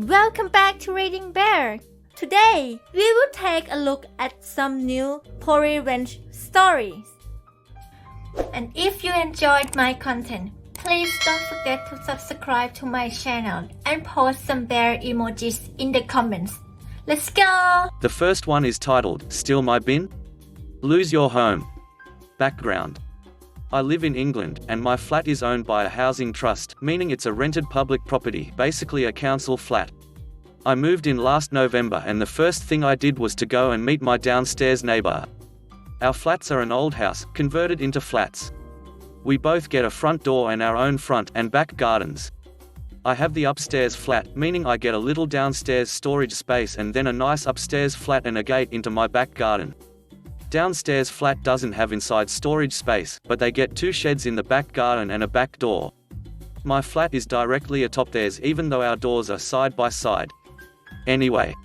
Welcome back to Reading Bear. Today, we will take a look at some new revenge stories. And if you enjoyed my content, please don't forget to subscribe to my channel and post some bear emojis in the comments. Let's go! The first one is titled, Steal My Bin? Lose Your Home. Background. I live in England, and my flat is owned by a housing trust, meaning it's a rented public property, basically a council flat. I moved in last November and the first thing I did was to go and meet my downstairs neighbor. Our flats are an old house, converted into flats. We both get a front door and our own front and back gardens. I have the upstairs flat, meaning I get a little downstairs storage space and then a nice upstairs flat and a gate into my back garden. Downstairs flat doesn't have inside storage space, but they get 2 sheds in the back garden and a back door. My flat is directly atop theirs even though our doors are side by side. Anyway,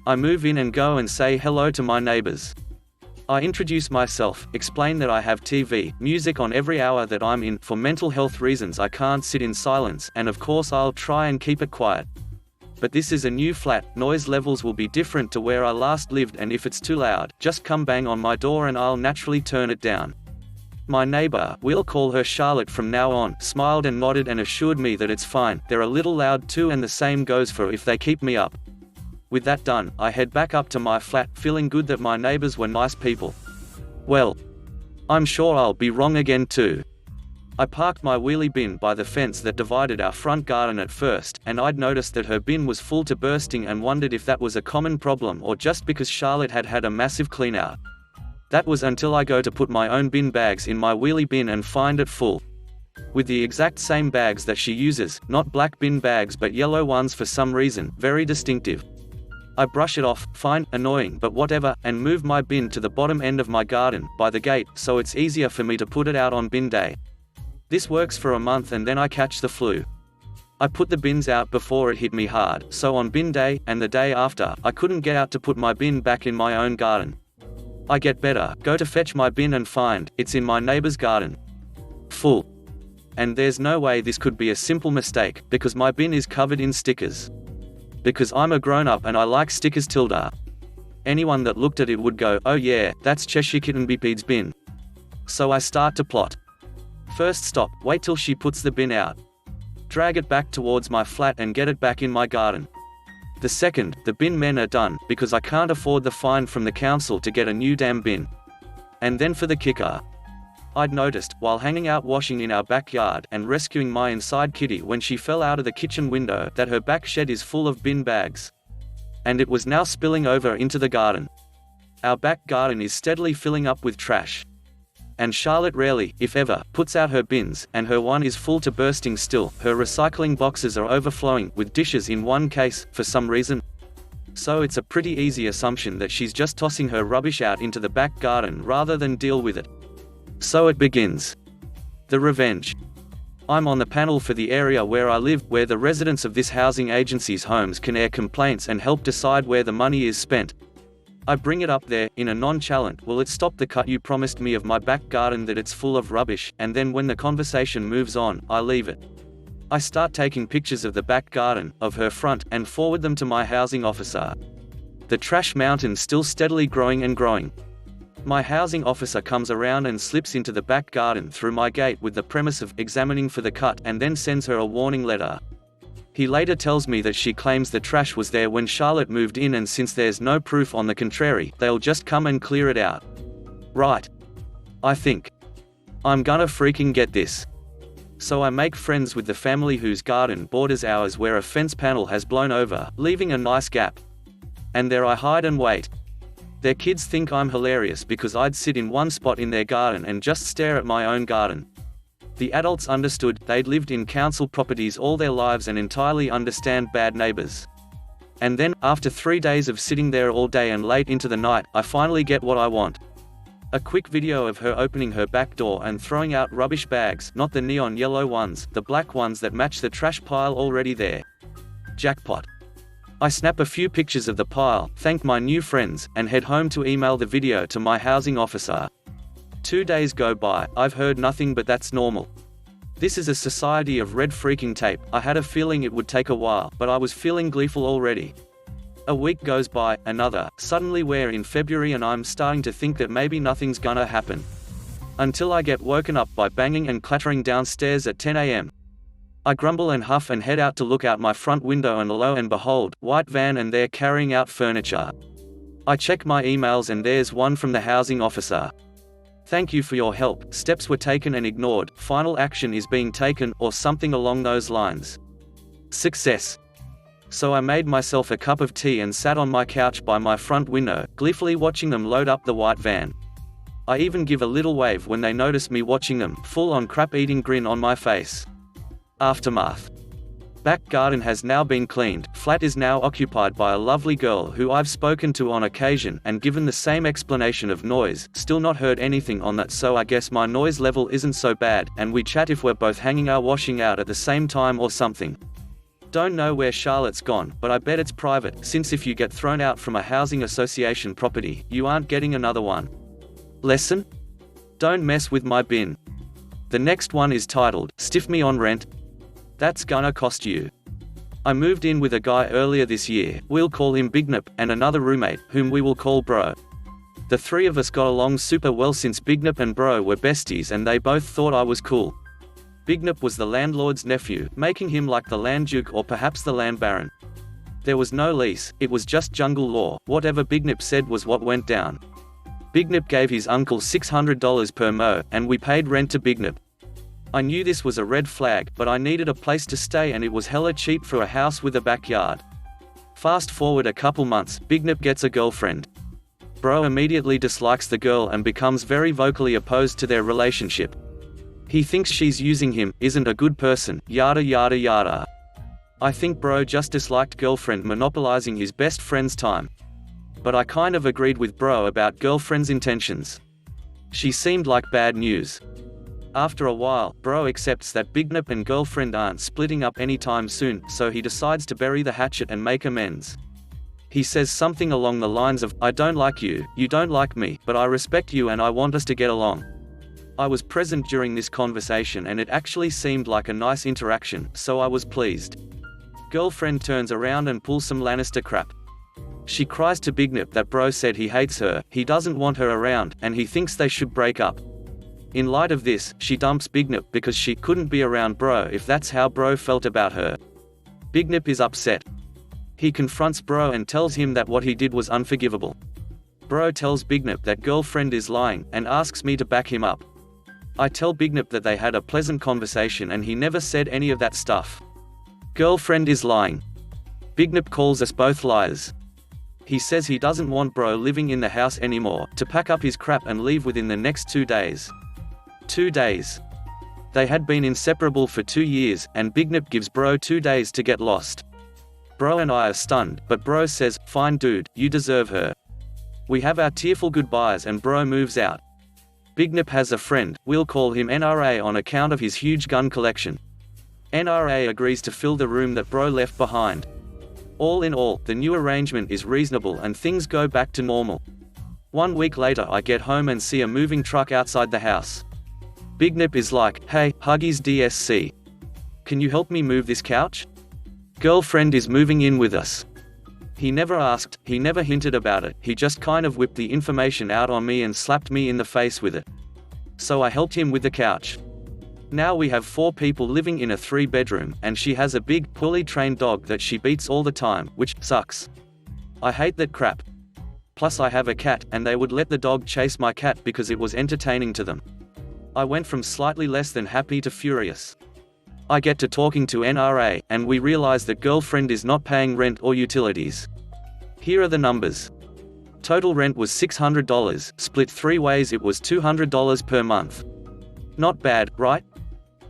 I move in and go and say hello to my neighbors. I introduce myself, explain that I have TV, music on every hour that I'm in, for mental health reasons I can't sit in silence, and of course I'll try and keep it quiet. But this is a new flat, noise levels will be different to where I last lived, and if it's too loud, just come bang on my door and I'll naturally turn it down. My neighbor, we'll call her Charlotte from now on, smiled and nodded and assured me that it's fine, they're a little loud too, and the same goes for if they keep me up. With that done, I head back up to my flat, feeling good that my neighbors were nice people. Well, I'm sure I'll be wrong again too. I parked my wheelie bin by the fence that divided our front garden at first, and I'd noticed that her bin was full to bursting and wondered if that was a common problem or just because Charlotte had had a massive clean out. That was until I go to put my own bin bags in my wheelie bin and find it full. With the exact same bags that she uses, not black bin bags but yellow ones for some reason, very distinctive. I brush it off, fine, annoying but whatever, and move my bin to the bottom end of my garden, by the gate, so it's easier for me to put it out on bin day. This works for a month and then I catch the flu. I put the bins out before it hit me hard, so on bin day, and the day after, I couldn't get out to put my bin back in my own garden. I get better, go to fetch my bin and find, it's in my neighbor's garden. Full. And there's no way this could be a simple mistake, because my bin is covered in stickers. Because I'm a grown-up and I like stickers tilde. Anyone that looked at it would go, oh yeah, that's Cheshire Kitten Biped's bin. So I start to plot. First stop, wait till she puts the bin out. Drag it back towards my flat and get it back in my garden. The second, the bin men are done, because I can't afford the fine from the council to get a new damn bin. And then for the kicker. I'd noticed, while hanging out washing in our backyard and rescuing my inside kitty when she fell out of the kitchen window, that her back shed is full of bin bags. And it was now spilling over into the garden. Our back garden is steadily filling up with trash. And Charlotte rarely, if ever, puts out her bins, and her one is full to bursting still. Her recycling boxes are overflowing, with dishes in one case, for some reason. So it's a pretty easy assumption that she's just tossing her rubbish out into the back garden rather than deal with it. So it begins. The revenge. I'm on the panel for the area where I live, where the residents of this housing agency's homes can air complaints and help decide where the money is spent. I bring it up there, in a nonchalant, will it stop the cut you promised me of my back garden that it's full of rubbish, and then when the conversation moves on, I leave it. I start taking pictures of the back garden, of her front, and forward them to my housing officer. The trash mountain still steadily growing and growing. My housing officer comes around and slips into the back garden through my gate with the premise of examining for the cut and then sends her a warning letter. He later tells me that she claims the trash was there when Charlotte moved in, and since there's no proof on the contrary, they'll just come and clear it out. Right. I think. I'm gonna freaking get this. So I make friends with the family whose garden borders ours, where a fence panel has blown over, leaving a nice gap. And there I hide and wait. Their kids think I'm hilarious because I'd sit in one spot in their garden and just stare at my own garden. The adults understood, they'd lived in council properties all their lives and entirely understand bad neighbors. And then, after 3 days of sitting there all day and late into the night, I finally get what I want. A quick video of her opening her back door and throwing out rubbish bags, not the neon yellow ones, the black ones that match the trash pile already there. Jackpot. I snap a few pictures of the pile, thank my new friends, and head home to email the video to my housing officer. 2 days go by, I've heard nothing, but that's normal. This is a society of red freaking tape. I had a feeling it would take a while, but I was feeling gleeful already. A week goes by, another, suddenly we're in February and I'm starting to think that maybe nothing's gonna happen. Until I get woken up by banging and clattering downstairs at 10 a.m. I grumble and huff and head out to look out my front window, and lo and behold, white van, and they're carrying out furniture. I check my emails and there's one from the housing officer. Thank you for your help, steps were taken and ignored, final action is being taken, or something along those lines. Success. So I made myself a cup of tea and sat on my couch by my front window, gleefully watching them load up the white van. I even give a little wave when they notice me watching them, full on crap-eating grin on my face. Aftermath. Back garden has now been cleaned, flat is now occupied by a lovely girl who I've spoken to on occasion and given the same explanation of noise, still not heard anything on that, so I guess my noise level isn't so bad, and we chat if we're both hanging or washing out at the same time or something. Don't know where Charlotte's gone, but I bet it's private, since if you get thrown out from a housing association property, you aren't getting another one. Lesson? Don't mess with my bin. The next one is titled, Stiff Me on Rent. That's gonna cost you. I moved in with a guy earlier this year, we'll call him Big Nip, and another roommate, whom we will call Bro. The three of us got along super well since Big Nip and Bro were besties and they both thought I was cool. Big Nip was the landlord's nephew, making him like the land duke or perhaps the land baron. There was no lease, it was just jungle law, whatever Big Nip said was what went down. Big Nip gave his uncle $600 per mo, and we paid rent to Big Nip. I knew this was a red flag, but I needed a place to stay and it was hella cheap for a house with a backyard. Fast forward a couple months, Big Nip gets a girlfriend. Bro immediately dislikes the girl and becomes very vocally opposed to their relationship. He thinks she's using him, isn't a good person, yada yada yada. I think Bro just disliked girlfriend monopolizing his best friend's time. But I kind of agreed with Bro about girlfriend's intentions. She seemed like bad news. After a while, Bro accepts that Big Nip and girlfriend aren't splitting up anytime soon, so he decides to bury the hatchet and make amends. He says something along the lines of, I don't like you, you don't like me, but I respect you and I want us to get along. I was present during this conversation and it actually seemed like a nice interaction, so I was pleased. Girlfriend turns around and pulls some Lannister crap. She cries to Big Nip that Bro said he hates her, he doesn't want her around, and he thinks they should break up. In light of this, she dumps Big Nip because she couldn't be around Bro if that's how Bro felt about her. Big Nip is upset. He confronts Bro and tells him that what he did was unforgivable. Bro tells Big Nip that girlfriend is lying, and asks me to back him up. I tell Big Nip that they had a pleasant conversation and he never said any of that stuff. Girlfriend is lying. Big Nip calls us both liars. He says he doesn't want Bro living in the house anymore, to pack up his crap and leave within the next 2 days. 2 days. They had been inseparable for 2 years, and Big Nip gives Bro 2 days to get lost. Bro and I are stunned, but Bro says, fine dude, you deserve her. We have our tearful goodbyes and Bro moves out. Big Nip has a friend, we'll call him NRA on account of his huge gun collection. NRA agrees to fill the room that Bro left behind. All in all, the new arrangement is reasonable and things go back to normal. 1 week later I get home and see a moving truck outside the house. Big Nip is like, hey, Huggies DSC. Can you help me move this couch? Girlfriend is moving in with us. He never asked, he never hinted about it, he just kind of whipped the information out on me and slapped me in the face with it. So I helped him with the couch. Now we have 4 people living in a 3-bedroom, and she has a big, poorly trained dog that she beats all the time, which sucks. I hate that crap. Plus I have a cat, and they would let the dog chase my cat because it was entertaining to them. I went from slightly less than happy to furious. I get to talking to NRA, and we realize that girlfriend is not paying rent or utilities. Here are the numbers. Total rent was $600, split 3 ways it was $200 per month. Not bad, right?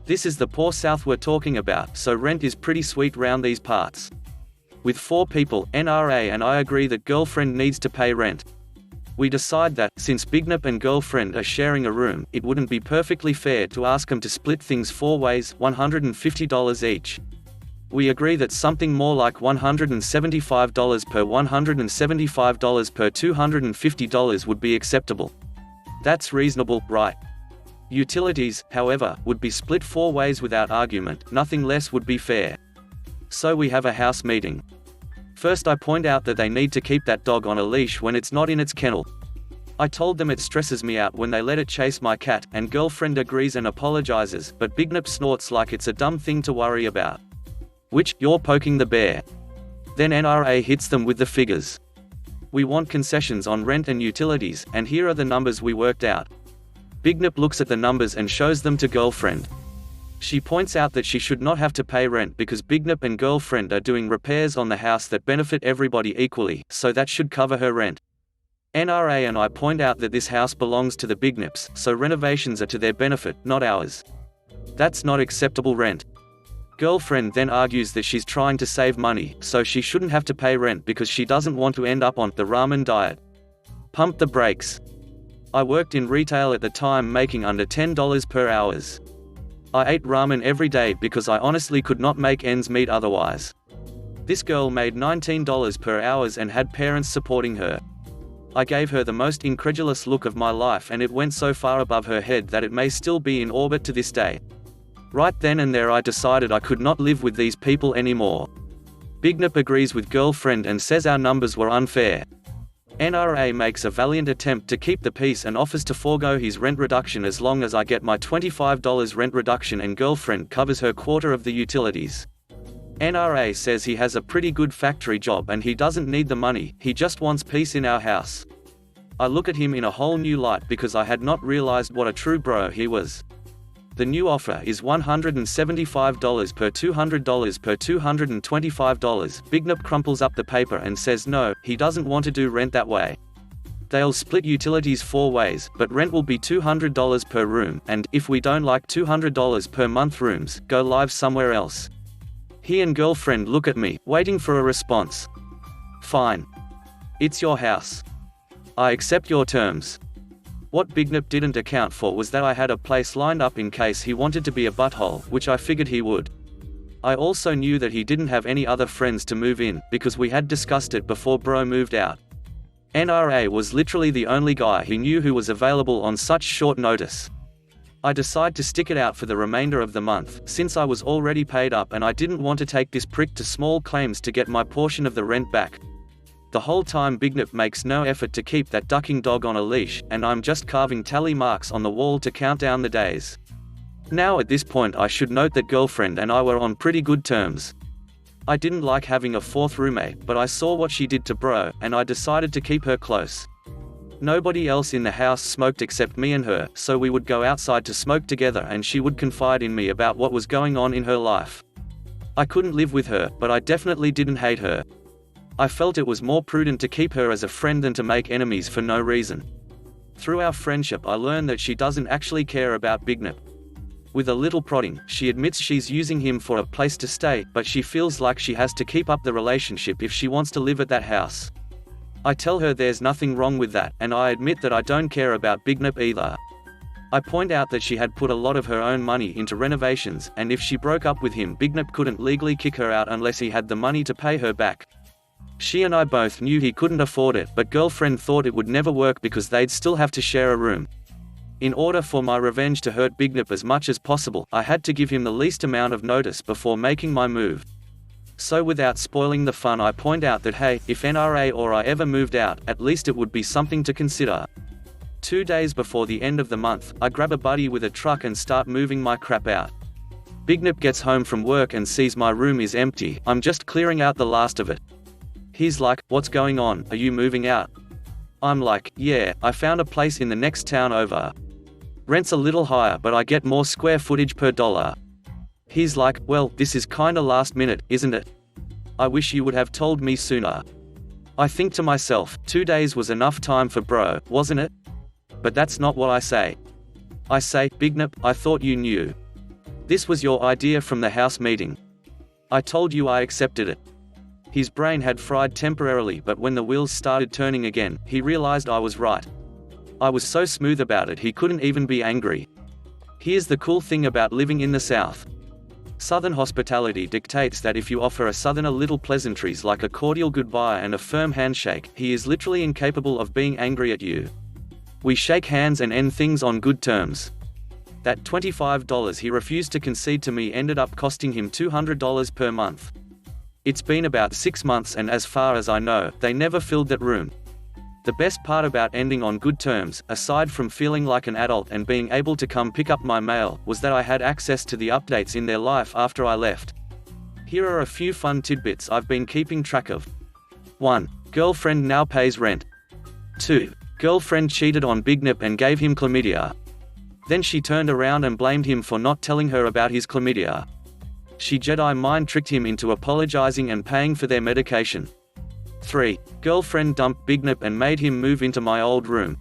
This is the poor South we're talking about, so rent is pretty sweet round these parts. With 4 people, NRA and I agree that girlfriend needs to pay rent. We decide that, since Big Nip and girlfriend are sharing a room, it wouldn't be perfectly fair to ask them to split things 4 ways, $150 each. We agree that something more like $175 per $175 per $250 would be acceptable. That's reasonable, right? Utilities, however, would be split 4 ways without argument, nothing less would be fair. So we have a house meeting. First I point out that they need to keep that dog on a leash when it's not in its kennel. I told them it stresses me out when they let it chase my cat, and girlfriend agrees and apologizes, but Big Nip snorts like it's a dumb thing to worry about. Which, you're poking the bear. Then NRA hits them with the figures. We want concessions on rent and utilities, and here are the numbers we worked out. Big Nip looks at the numbers and shows them to girlfriend. She points out that she should not have to pay rent because Big Nip and girlfriend are doing repairs on the house that benefit everybody equally, so that should cover her rent. NRA and I point out that this house belongs to the Big Nips, so renovations are to their benefit, not ours. That's not acceptable rent. Girlfriend then argues that she's trying to save money, so she shouldn't have to pay rent because she doesn't want to end up on the ramen diet. Pump the brakes. I worked in retail at the time making under $10 per hour. I ate ramen every day because I honestly could not make ends meet otherwise. This girl made $19 per hour and had parents supporting her. I gave her the most incredulous look of my life, and it went so far above her head that it may still be in orbit to this day. Right then and there I decided I could not live with these people anymore. Big Nip agrees with girlfriend and says our numbers were unfair. NRA makes a valiant attempt to keep the peace and offers to forego his rent reduction as long as I get my $25 rent reduction and girlfriend covers her quarter of the utilities. NRA says he has a pretty good factory job and he doesn't need the money, he just wants peace in our house. I look at him in a whole new light because I had not realized what a true bro he was. The new offer is $175 per $200 per $225. Big Nip crumples up the paper and says no, he doesn't want to do rent that way. They'll split utilities 4 ways, but rent will be $200 per room, and, if we don't like $200 per month rooms, go live somewhere else. He and girlfriend look at me, waiting for a response. Fine. It's your house. I accept your terms. What Big Nip didn't account for was that I had a place lined up in case he wanted to be a butthole, which I figured he would. I also knew that he didn't have any other friends to move in, because we had discussed it before bro moved out. NRA was literally the only guy he knew who was available on such short notice. I decided to stick it out for the remainder of the month, since I was already paid up and I didn't want to take this prick to small claims to get my portion of the rent back. The whole time Big Nip makes no effort to keep that ducking dog on a leash, and I'm just carving tally marks on the wall to count down the days. Now at this point I should note that girlfriend and I were on pretty good terms. I didn't like having a 4th roommate, but I saw what she did to bro, and I decided to keep her close. Nobody else in the house smoked except me and her, so we would go outside to smoke together and she would confide in me about what was going on in her life. I couldn't live with her, but I definitely didn't hate her. I felt it was more prudent to keep her as a friend than to make enemies for no reason. Through our friendship I learned that she doesn't actually care about Big Nip. With a little prodding, she admits she's using him for a place to stay, but she feels like she has to keep up the relationship if she wants to live at that house. I tell her there's nothing wrong with that, and I admit that I don't care about Big Nip either. I point out that she had put a lot of her own money into renovations, and if she broke up with him Big Nip couldn't legally kick her out unless he had the money to pay her back. She and I both knew he couldn't afford it, but girlfriend thought it would never work because they'd still have to share a room. In order for my revenge to hurt Big Nip as much as possible, I had to give him the least amount of notice before making my move. So without spoiling the fun I point out that hey, if NRA or I ever moved out, at least it would be something to consider. 2 days before the end of the month, I grab a buddy with a truck and start moving my crap out. Big Nip gets home from work and sees my room is empty, I'm just clearing out the last of it. He's like, what's going on, are you moving out? I'm like, yeah, I found a place in the next town over. Rent's a little higher but I get more square footage per dollar. He's like, well, this is kinda last minute, isn't it? I wish you would have told me sooner. I think to myself, 2 days was enough time for bro, wasn't it? But that's not what I say. I say, Big Nip, I thought you knew. This was your idea from the house meeting. I told you I accepted it. His brain had fried temporarily, but when the wheels started turning again, he realized I was right. I was so smooth about it he couldn't even be angry. Here's the cool thing about living in the South. Southern hospitality dictates that if you offer a Southerner little pleasantries like a cordial goodbye and a firm handshake, he is literally incapable of being angry at you. We shake hands and end things on good terms. That $25 he refused to concede to me ended up costing him $200 per month. It's been about 6 months and as far as I know, they never filled that room. The best part about ending on good terms, aside from feeling like an adult and being able to come pick up my mail, was that I had access to the updates in their life after I left. Here are a few fun tidbits I've been keeping track of. 1. Girlfriend now pays rent. 2. Girlfriend cheated on Big Nip and gave him chlamydia. Then she turned around and blamed him for not telling her about his chlamydia. She Jedi mind tricked him into apologizing and paying for their medication. 3. Girlfriend dumped Big Nip and made him move into my old room.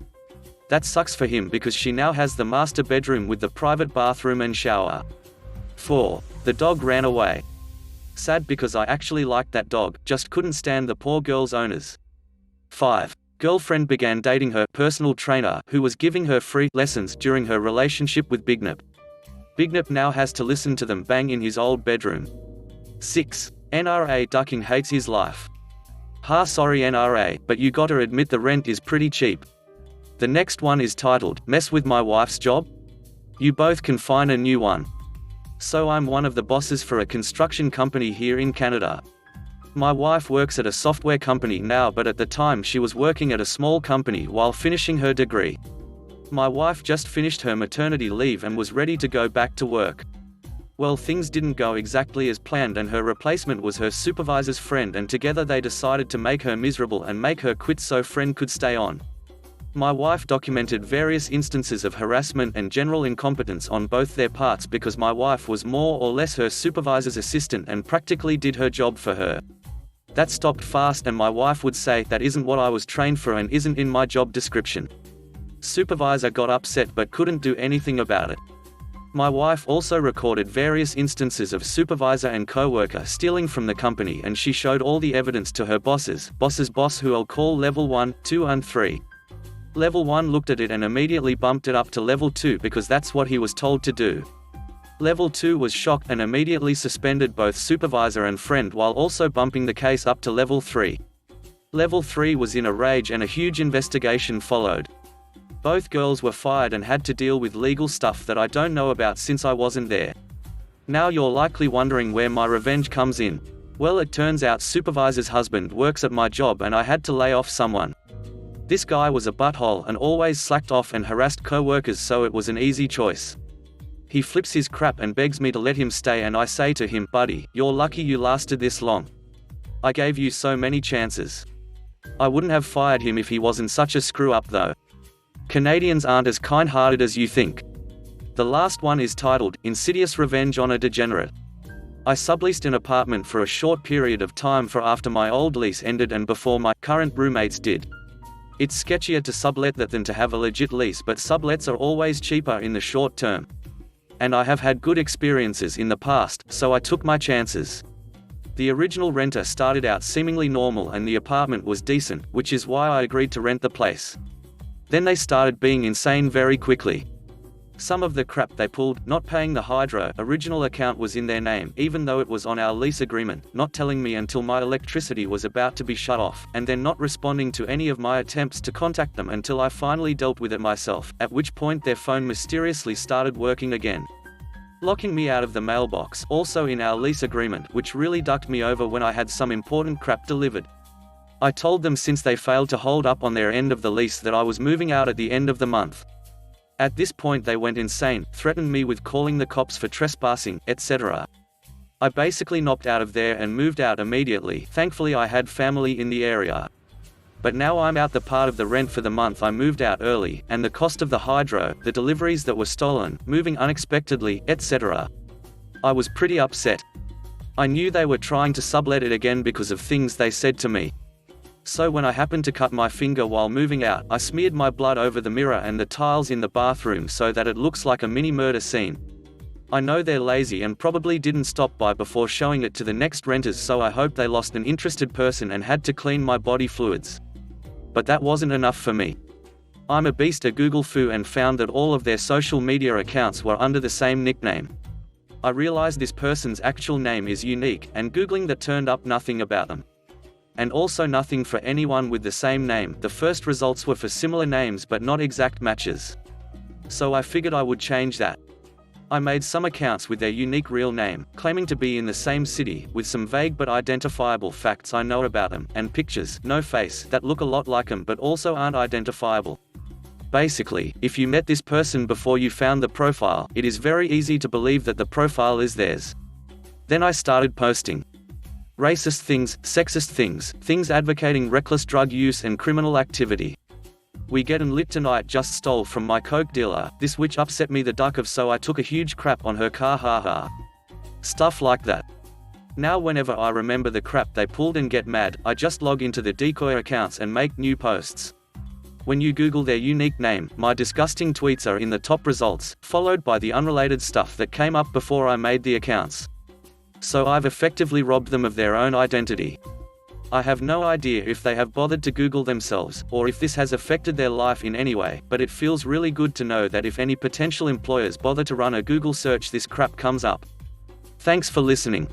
That sucks for him because she now has the master bedroom with the private bathroom and shower. 4. The dog ran away. Sad because I actually liked that dog, just couldn't stand the poor girl's owners. 5. Girlfriend began dating her personal trainer, who was giving her free lessons during her relationship with Big Nip. Big Nip now has to listen to them bang in his old bedroom. 6. NRA ducking hates his life. Ha, sorry NRA, but you gotta admit the rent is pretty cheap. The next one is titled, Mess with my wife's job? You both can find a new one. So I'm one of the bosses for a construction company here in Canada. My wife works at a software company now, but at the time she was working at a small company while finishing her degree. My wife just finished her maternity leave and was ready to go back to work. Well, things didn't go exactly as planned and her replacement was her supervisor's friend, and together they decided to make her miserable and make her quit so friend could stay on. My wife documented various instances of harassment and general incompetence on both their parts because my wife was more or less her supervisor's assistant and practically did her job for her. That stopped fast and my wife would say, that isn't what I was trained for and isn't in my job description. Supervisor got upset but couldn't do anything about it. My wife also recorded various instances of supervisor and co-worker stealing from the company, and she showed all the evidence to her boss's boss, who I'll call level 1, 2 and 3. Level 1 looked at it and immediately bumped it up to level 2 because that's what he was told to do. Level 2 was shocked and immediately suspended both supervisor and friend while also bumping the case up to level 3. Level 3 was in a rage and a huge investigation followed. Both girls were fired and had to deal with legal stuff that I don't know about since I wasn't there. Now you're likely wondering where my revenge comes in. Well, it turns out supervisor's husband works at my job and I had to lay off someone. This guy was a butthole and always slacked off and harassed co-workers, so it was an easy choice. He flips his crap and begs me to let him stay, and I say to him, buddy, you're lucky you lasted this long. I gave you so many chances. I wouldn't have fired him if he wasn't such a screw-up though. Canadians aren't as kind-hearted as you think. The last one is titled, Insidious Revenge on a Degenerate. I subleased an apartment for a short period of time for after my old lease ended and before my current roommates did. It's sketchier to sublet that than to have a legit lease, but sublets are always cheaper in the short term. And I have had good experiences in the past, so I took my chances. The original renter started out seemingly normal and the apartment was decent, which is why I agreed to rent the place. Then they started being insane very quickly. Some of the crap they pulled, not paying the hydro, original account was in their name, even though it was on our lease agreement, not telling me until my electricity was about to be shut off, and then not responding to any of my attempts to contact them until I finally dealt with it myself, at which point their phone mysteriously started working again. Locking me out of the mailbox, also in our lease agreement, which really ducked me over when I had some important crap delivered. I told them since they failed to hold up on their end of the lease that I was moving out at the end of the month. At this point they went insane, threatened me with calling the cops for trespassing, etc. I basically knocked out of there and moved out immediately. Thankfully I had family in the area. But now I'm out the part of the rent for the month I moved out early, and the cost of the hydro, the deliveries that were stolen, moving unexpectedly, etc. I was pretty upset. I knew they were trying to sublet it again because of things they said to me. So when I happened to cut my finger while moving out, I smeared my blood over the mirror and the tiles in the bathroom so that it looks like a mini murder scene. I know they're lazy and probably didn't stop by before showing it to the next renters, so I hope they lost an interested person and had to clean my body fluids. But that wasn't enough for me. I'm a beast at Google Foo and found that all of their social media accounts were under the same nickname. I realized this person's actual name is unique, and Googling that turned up nothing about them. And also nothing for anyone with the same name. The first results were for similar names but not exact matches. So I figured I would change that. I made some accounts with their unique real name, claiming to be in the same city, with some vague but identifiable facts I know about them, and pictures, no face, that look a lot like them but also aren't identifiable. Basically, if you met this person before you found the profile, it is very easy to believe that the profile is theirs. Then I started posting racist things, sexist things, things advocating reckless drug use and criminal activity. We getting lit tonight just stole from my coke dealer, this witch upset me the duck of so I took a huge crap on her car haha. Stuff like that. Now whenever I remember the crap they pulled and get mad, I just log into the decoy accounts and make new posts. When you Google their unique name, my disgusting tweets are in the top results, followed by the unrelated stuff that came up before I made the accounts. So I've effectively robbed them of their own identity. I have no idea if they have bothered to Google themselves, or if this has affected their life in any way, but it feels really good to know that if any potential employers bother to run a Google search, this crap comes up. Thanks for listening.